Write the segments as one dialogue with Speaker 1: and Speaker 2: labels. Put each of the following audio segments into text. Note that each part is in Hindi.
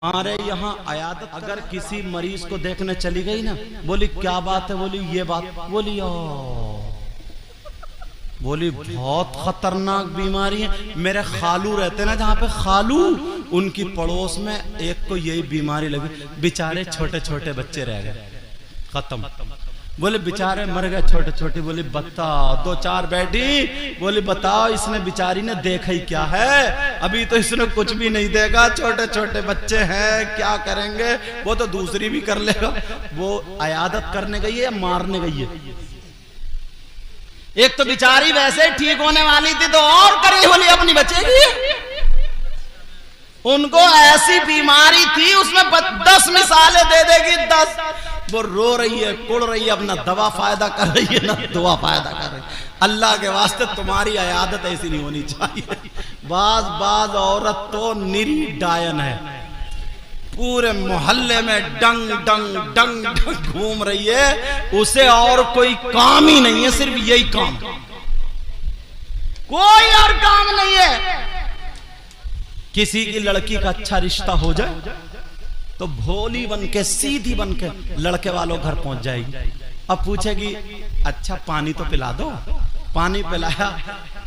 Speaker 1: हमारे यहाँ अयादत अगर किसी मरीज को देखने चली गई ना, बोली क्या बात है, बोली ये बात, बोली बोली बहुत खतरनाक बीमारी है। मेरे खालू रहते ना जहाँ पे, खालू उनकी पड़ोस में एक को यही बीमारी लगी, बेचारे छोटे छोटे बच्चे रह गए, खत्म। बोले बेचारे मर गए छोटे छोटे। बोले बताओ, दो चार बैठी, बोले बताओ इसने बेचारी ने देखा ही क्या है, अभी तो इसने कुछ भी नहीं देखा, छोटे छोटे बच्चे हैं, क्या करेंगे, वो तो दूसरी भी कर लेगा। वो अयादत करने गई है या मारने गई है? एक तो बेचारी वैसे ठीक होने वाली थी तो और करी, बोली अपनी बचेगी। उनको ऐसी बीमारी थी, उसमें 10 मिसालें दे देगी, 10। वो रो रही है, कुड़ रही है, अपना दवा फायदा कर रही है ना दुआ फायदा कर रही है। अल्लाह के वास्ते तुम्हारी अयादत ऐसी नहीं होनी चाहिए। बाज औरत तो निरी डायन है, पूरे मोहल्ले में डंग डंग डंग डंग घूम रही है, उसे और कोई काम ही नहीं है, सिर्फ यही काम, कोई और काम नहीं है। किसी की लड़की का अच्छा रिश्ता हो जाए तो भोली बनके सीधी बनके लड़के वालों घर पहुंच जाएगी। अब पूछेगी अच्छा पानी तो पिला दो, पानी पिलाया,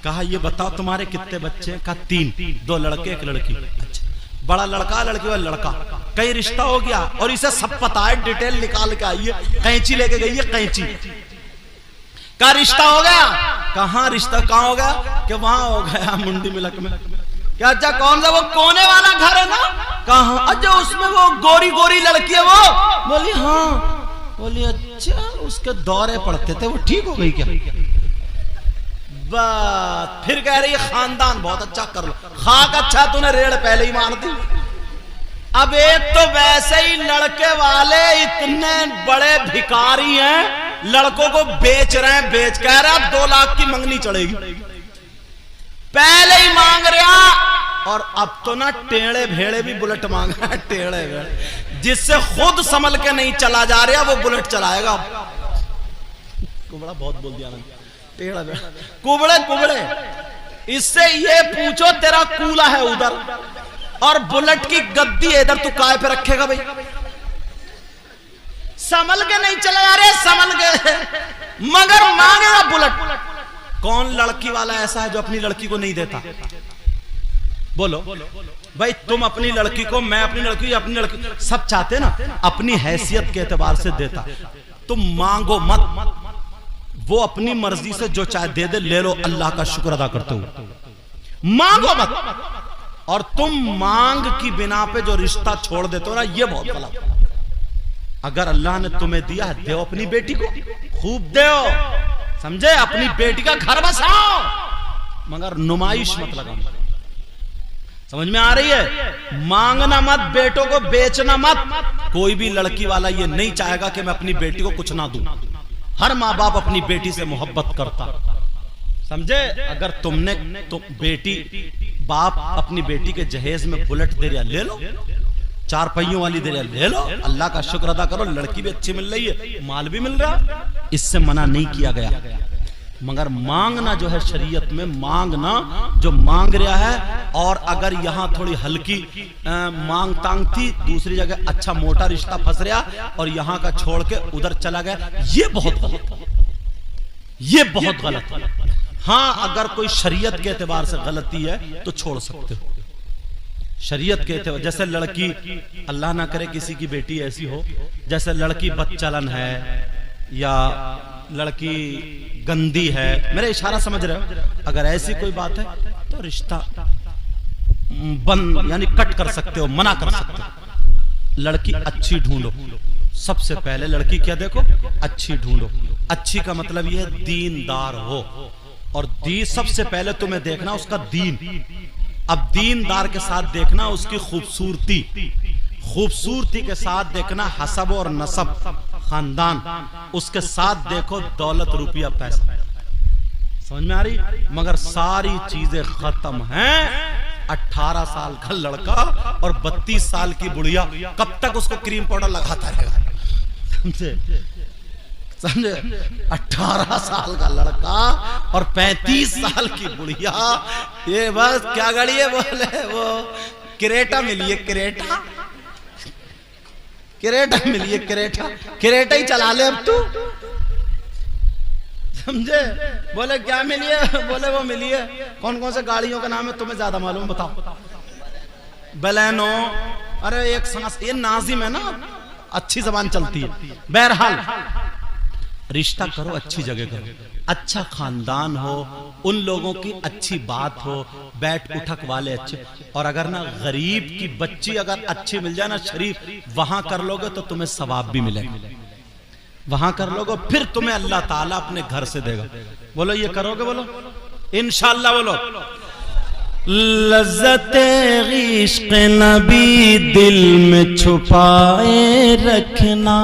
Speaker 1: कहा ये बताओ तुम्हारे कितने बच्चे? कहा 3, 2 लड़के 1 लड़की। अच्छा, बड़ा लड़का लड़की वाला लड़का, कई रिश्ता हो गया और इसे सब पता है, डिटेल निकाल के आई है, कैंची लेके गई है, कैंची का रिश्ता हो गया। कहाँ रिश्ता कहाँ हो गया? कि वहां हो गया मुंडी मिलक में। क्या अच्छा कौन सा? वो कोने वाला घर है ना? कहाँ? अच्छा उसमें वो गोरी गोरी लड़की है वो? बोली हाँ। बोली अच्छा उसके दौरे पड़ते थे, वो ठीक हो गई क्या? बात फिर कह रही है खानदान बहुत अच्छा कर लो, खाक अच्छा तूने रेड़ पहले ही मार दी। अब एक तो वैसे ही लड़के वाले इतने बड़े भिखारी हैं, लड़कों को बेच रहे हैं, बेच कह रहा 2 लाख की मंगनी चढ़ेगी, पहले ही मांग रहा। और अब तो ना टेढ़े भेड़े भी बुलेट मांग रहा है, टेढ़े भेड़े, जिससे खुद संभल के नहीं चला जा रहा वो बुलेट चलाएगा। कुबड़ा बहुत बोल दिया मैंने, टेढ़ा भेड़ा, कुबड़े कुबड़े। इससे ये पूछो तेरा कूला है उधर और बुलेट की गद्दी है इधर, तू काय पे रखेगा भाई? संभल के नहीं चला जा रहे, संभल के मगर मांगेगा बुलेट। कौन लड़की वाला ऐसा है जो अपनी लड़की को नहीं देता? बोलो भाई, तुम अपनी लड़की को, मैं अपनी लड़की, अपनी लड़की, सब चाहते ना अपनी हैसियत के एतबार से देता। तुम मांगो मत, वो अपनी मर्जी से जो चाहे दे दे, ले लो, अल्लाह का शुक्र अदा करते हो, मांगो मत। और तुम मांग की बिना पे जो रिश्ता छोड़ देते हो ना, ये बहुत गलत। अगर अल्लाह ने तुम्हें दिया है, दो अपनी बेटी को, खूब दो, समझे? अपनी बेटी का घर बसाओ, मगर नुमाइश मत लगाओ। समझ में आ रही है? मांगना मत, बेटों को बेचना मत। कोई भी लड़की वाला ये नहीं चाहेगा कि मैं अपनी बेटी को कुछ ना दूं। हर माँ बाप अपनी बेटी से मोहब्बत करता, समझे? अगर तुमने तो बेटी, बाप अपनी बेटी के जहेज में बुलेट दे रहा, ले लो, 4 पहियों वाली दे रहा, ले लो, अल्लाह का शुक्र अदा करो, लड़की भी अच्छी मिल रही है, माल भी मिल रहा, इससे मना नहीं किया गया। मगर मांगना जो है शरीयत में, मांगना जो मांग रहा है, और अगर यहाँ थोड़ी हल्की मांग तांग थी, दूसरी जगह अच्छा मोटा रिश्ता फंस रहा और यहाँ का छोड़ के उधर चला गया, ये बहुत गलत, ये बहुत गलत है। हाँ अगर कोई शरीयत के एतबार से गलती है तो छोड़ सकते हो, शरीयत के एतबार। जैसे लड़की, अल्लाह ना करे किसी की बेटी ऐसी हो, जैसे लड़की बदचलन है या लड़की गंदी है, मेरा इशारा समझ रहे हो? अगर ऐसी कोई बात है तो रिश्ता बंद, यानी कट कर सकते हो, मना कर सकते हो। लड़की अच्छी ढूंढो, सबसे पहले लड़की क्या देखो? अच्छी ढूंढो। अच्छी का मतलब यह है दीनदार हो, और दी सबसे पहले तुम्हें देखना उसका दीन। अब दीनदार के साथ देखना उसकी खूबसूरती, खूबसूरती के साथ देखना हसब और नसब, खानदान, उसके साथ देखो दौलत, रुपया, पैसा। समझ में आ रही? मगर सारी चीजें खत्म हैं। 18 साल का लड़का और 32 साल की बुढ़िया, कब तक उसको क्रीम पाउडर लगाता रहेगा? समझे? समझे? 18 साल का लड़का और 35 साल की बुढ़िया, ये बस क्या गाड़ी है? बोले वो क्रेटा मिली है, क्रेटा। क्रेटा मिली है, क्रेटा ही चला ले अब तू, समझे। बोले क्या मिली है? बोले वो मिली है। कौन कौन से गाड़ियों का नाम है तुम्हें ज्यादा मालूम, बताओ। बलेनो, अरे एक सांस, ये नाजिम है ना, अच्छी जबान चलती है। बहरहाल रिश्ता करो, अच्छी जगह करो, अच्छा खानदान हो, उन लोगों की अच्छी बात हो, बैठ उठक वाले अच्छे। और अगर ना गरीब की बच्ची अगर अच्छी मिल जाए ना, शरीफ, वहां कर लोगे तो तुम्हें सवाब भी मिलेगा। वहां कर लोगे फिर तुम्हें अल्लाह ताला अपने घर से देगा। बोलो ये करोगे? बोलो इंशाअल्लाह। बोलो लज़्ज़ते इश्क़ नबी दिल में छुपाए रखना,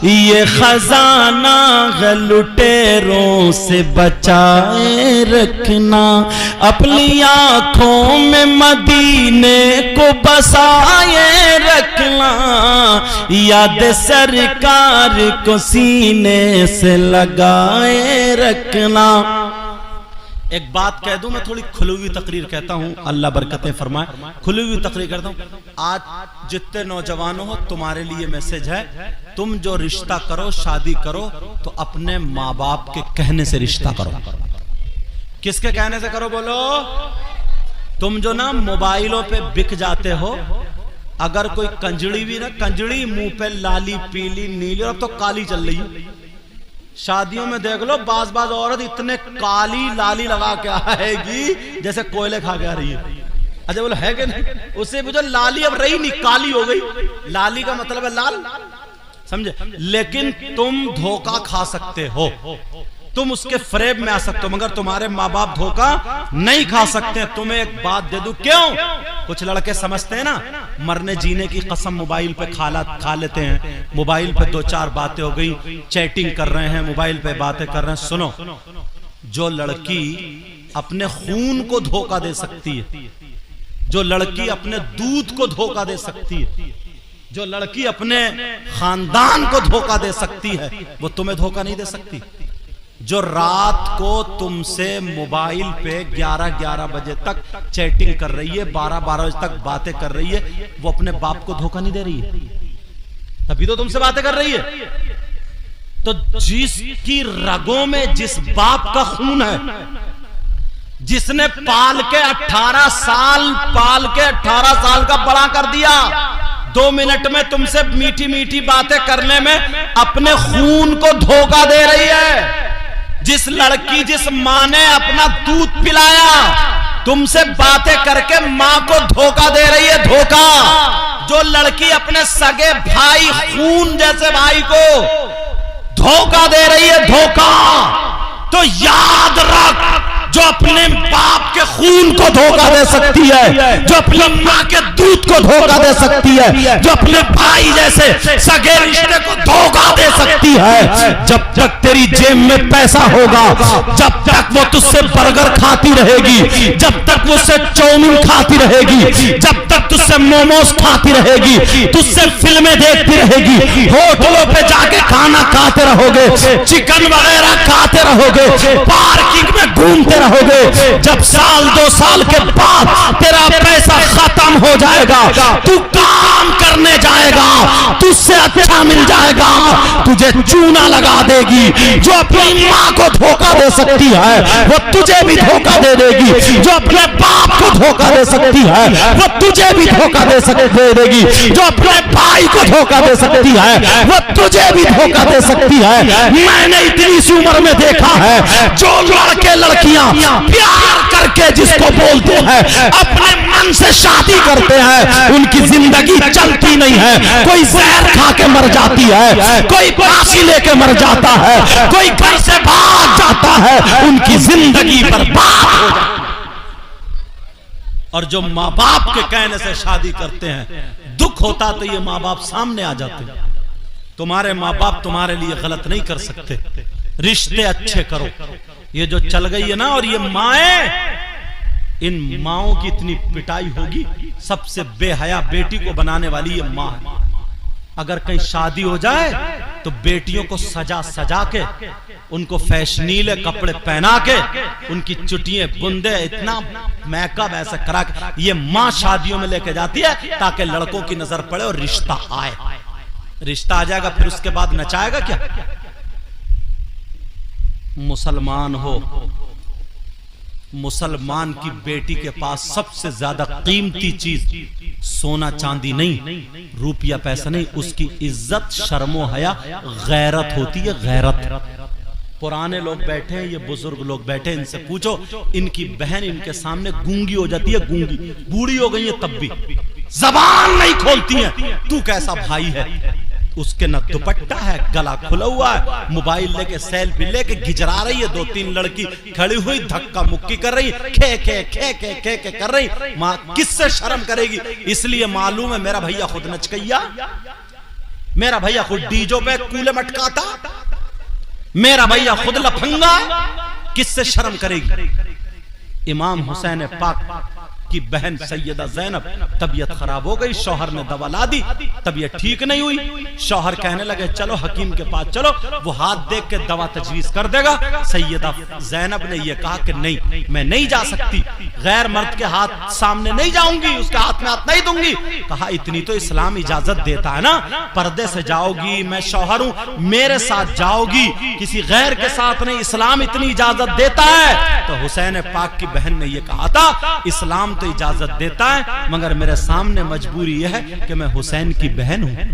Speaker 1: ये खजाना लुटेरों से बचाए रखना, अपनी आंखों में मदीने को बसाए रखना, याद सरकार को सीने से लगाए रखना। एक बात कह दूं, मैं थोड़ी खुली हुई तकरीर कहता हूं, अल्लाह बरकतें फरमाए। खुली हुई तकरीर करता हूं। आज जितने नौजवानों हो, तुम्हारे लिए मैसेज है, तुम जो रिश्ता करो, शादी करो, तो अपने माँ बाप के कहने से रिश्ता करो। किसके कहने से करो? बोलो। तुम जो ना मोबाइलों पे बिक जाते हो, अगर कोई कंजड़ी भी ना, कंजड़ी मुंह पे लाली पीली नीली, और अब तो काली चल रही है। शादियों में देख लो, बाज औरत इतने काली लाली लगा के आएगी जैसे कोयले खा के आ रही है। अच्छा बोलो है कि नहीं? उससे भी जो लाली अब रही नहीं, काली हो गई। लाली का मतलब है लाल, समझे। लेकिन तुम धोखा खा सकते हो, तुम उसके फ्रेब में आ सकते हो, मगर तुम्हारे माँ बाप धोखा नहीं खा सकते। तुम्हें एक बात दे दूं, क्यों? कुछ लड़के समझते हैं ना, मरने जीने की कसम मोबाइल पे खा लेते हैं। मोबाइल पे दो चार बातें हो गई, चैटिंग कर रहे हैं, मोबाइल पे बातें कर रहे हैं। सुनो, जो लड़की अपने खून को धोखा दे सकती है, जो लड़की अपने दूध को धोखा दे सकती है, जो लड़की अपने खानदान को धोखा दे सकती है, वो तुम्हें धोखा नहीं दे सकती। जो रात को तुमसे मोबाइल पे 11-11 बजे तक चैटिंग कर रही है, 12-12 बजे तक बातें कर रही है, वो अपने बाप को धोखा नहीं दे रही है, तभी तो तुमसे बातें कर रही है। तो जिसकी रगों में जिस बाप का खून है, जिसने पाल के 18 साल का बड़ा कर दिया, 2 मिनट में तुमसे मीठी मीठी बातें करने में अपने खून को धोखा दे रही है। जिस लड़की, जिस माँ ने अपना दूध पिलाया, तुमसे बातें करके माँ को धोखा दे रही है, धोखा। जो लड़की अपने सगे भाई, खून जैसे भाई को धोखा दे रही है, धोखा। तो याद रख, जो अपने बाप के खून को धोखा दे सकती है, जो अपनी माँ के दूध को धोखा दे सकती है, जो अपने भाई जैसे सगे रिश्ते को धोखा दे सकती है, जब तक तेरी जेब में पैसा होगा, जब तक वो तुझसे बर्गर खाती रहेगी, जब तक वो उससे चाउमीन खाती रहेगी, जब तक तुझसे मोमोज खाती रहेगी, तुझसे फिल्में देखती रहेगी, होटलों पे जाके खाना खाते रहोगे, चिकन वगैरह खाते रहोगे, पार्किंग में घूमते रहोगे, जब 1-2 साल के बाद तेरा पैसा खत्म हो जाएगा, तू काम करने जाएगा, तुझसे अच्छा मिल जाएगा, तुझे चूना लगा देगी। जो अपनी माँ को धोखा दे सकती है, वो तुझे भी धोखा दे देगी। जो अपने बाप को धोखा दे सकती है, वो तुझे भी धोखा दे देगी। जो अपने भाई को धोखा दे सकती है, वो तुझे भी धोखा दे सकती है। मैंने इतनी सी उम्र में देखा है, जो लड़के लड़कियां प्यार करके जिसको बोलते हैं, अपने मन से शादी करते हैं, उनकी जिंदगी चलती नहीं है। कोई जहर खा के मर जाती है, कोई फांसी लेके मर जाता है, कोई घर से भाग जाता है, उनकी जिंदगी बर्बाद हो जाती है। और जो माँ बाप के कहने से शादी करते हैं, दुख होता तो ये माँ बाप सामने आ जाते। तुम्हारे माँ बाप तुम्हारे लिए गलत नहीं कर सकते। रिश्ते अच्छे करो। ये जो चल गई है ना, और ये माएं, इन माओं की इतनी पिटाई होगी। सबसे बेहया बेटी को बनाने वाली ये माँ है। अगर कहीं शादी हो जाए तो बेटियों को सजा सजा के, उनको फैशनीले कपड़े पहना के, उनकी चुटियां बुंदे, इतना मेकअप ऐसा करा के ये माँ शादियों में लेके जाती है, ताकि लड़कों की नजर पड़े और रिश्ता आए। रिश्ता आ जाएगा फिर उसके बाद नचाएगा क्या? मुसलमान हो, मुसलमान की बेटी के पास सबसे ज्यादा कीमती चीज सोना चांदी नहीं, रुपया पैसा नहीं, उसकी इज्जत शर्मो हया गैरत होती है, गैरत। पुराने लोग बैठे हैं, ये बुजुर्ग लोग बैठे हैं, इनसे पूछो, इनकी बहन इनके सामने गूंगी हो जाती है, गूंगी, बूढ़ी हो गई है तब भी जबान नहीं खोलती है। तू कैसा भाई है? उसके न दुपट्टा है, गला खुला हुआ है, मोबाइल लेके सेल्फी लेके गिजरा रही है, 2-3 लड़की खड़ी हुई धक्का मुक्की कर रही, खे खे खे खे खे खे कर रही। मां किससे शर्म करेगी? इसलिए मालूम है मेरा भैया खुद नचकैया, मेरा भैया खुद डीजो पे कूले मटकाता, मेरा भैया खुद लफंगा, किससे शर्म करेगी? इमाम हुसैन पाक की बहन सैयदा ज़ैनब तबीयत खराब हो गई, शौहर ने दवा ला दी, तबीयत ठीक नहीं हुई। शौहर कहने लगे चलो हकीम के पास चलो, वो हाथ देख के दवा तजवीज कर देगा। सैयदा ज़ैनब ने यह कहा कि नहीं, मैं नहीं जा सकती, गैर मर्द के हाथ सामने नहीं जाऊंगी, उसके हाथ में हाथ नहीं दूंगी। कहा इतनी तो इस्लाम इजाजत देता है ना, पर्दे से जाओगी, मैं शौहर हूं, मेरे साथ जाओगी, किसी गैर के साथ नहीं, इस्लाम इतनी इजाजत देता है। तो हुसैन पाक की बहन ने यह कहा था इस्लाम तो इजाजत देता है, मगर मेरे सामने मजबूरी यह है कि मैं हुसैन की बहन हूं,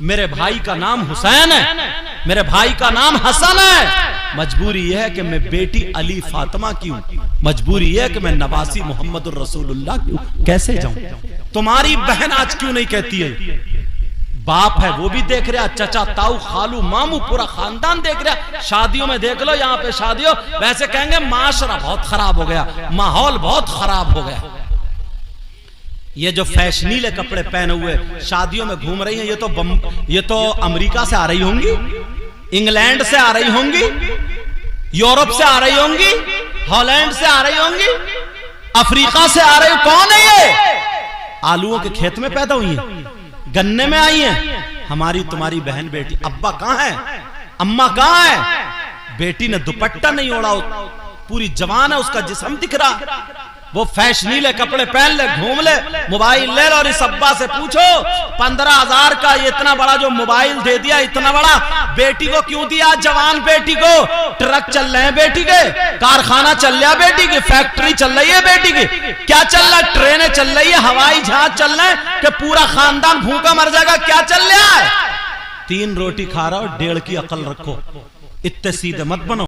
Speaker 1: मेरे भाई का नाम हुसैन है, मेरे भाई का नाम हसन है, मजबूरी यह है कि मैं बेटी अली फातिमा की हूं, मजबूरी यह है कि मैं नवासी मोहम्मद रसूलुल्लाह की हूं, कैसे जाऊं? तुम्हारी बहन आज क्यों नहीं कहती है? बाप है वो भी देख रहा, चचा ताऊ खालू मामू पूरा खानदान देख रहा। शादियों में देख लो, यहाँ पे शादियों वैसे कहेंगे माशरा बहुत खराब हो गया, माहौल बहुत खराब हो गया। ये जो फैशनीले कपड़े पहने हुए शादियों में घूम रही हैं, ये तो अमेरिका से आ रही होंगी, इंग्लैंड से आ रही होंगी, यूरोप से आ रही होंगी, हॉलैंड से आ रही होंगी, अफ्रीका से आ रही। कौन है ये? आलूओं के खेत में पैदा हुई है, गन्ने में आई है। हमारी तुम्हारी बहन बेटी, अब्बा कहां है, अम्मा कहां है? बेटी ने दुपट्टा नहीं ओढ़ा, पूरी जवान है, उसका जिस्म दिख रहा, वो फैशनीले कपड़े पहन ले, घूम ले, मोबाइल ले लो, और इस अब्बा से पूछो 15,000 का इतना बड़ा जो मोबाइल दे दिया, इतना बड़ा, बेटी को क्यों दिया? जवान बेटी को, ट्रक चल रहे हैं बेटी के, कारखाना चल रहा है बेटी की, फैक्ट्री चल रही है बेटी की, क्या चल रहा है? ट्रेनें चल रही है, हवाई जहाज चल रहे हैं कि पूरा खानदान भूखा मर जाएगा? क्या चल रहा है? 3 रोटी खा रहा हो, 1.5 की अकल रखो, इतने सीधे मत बनो।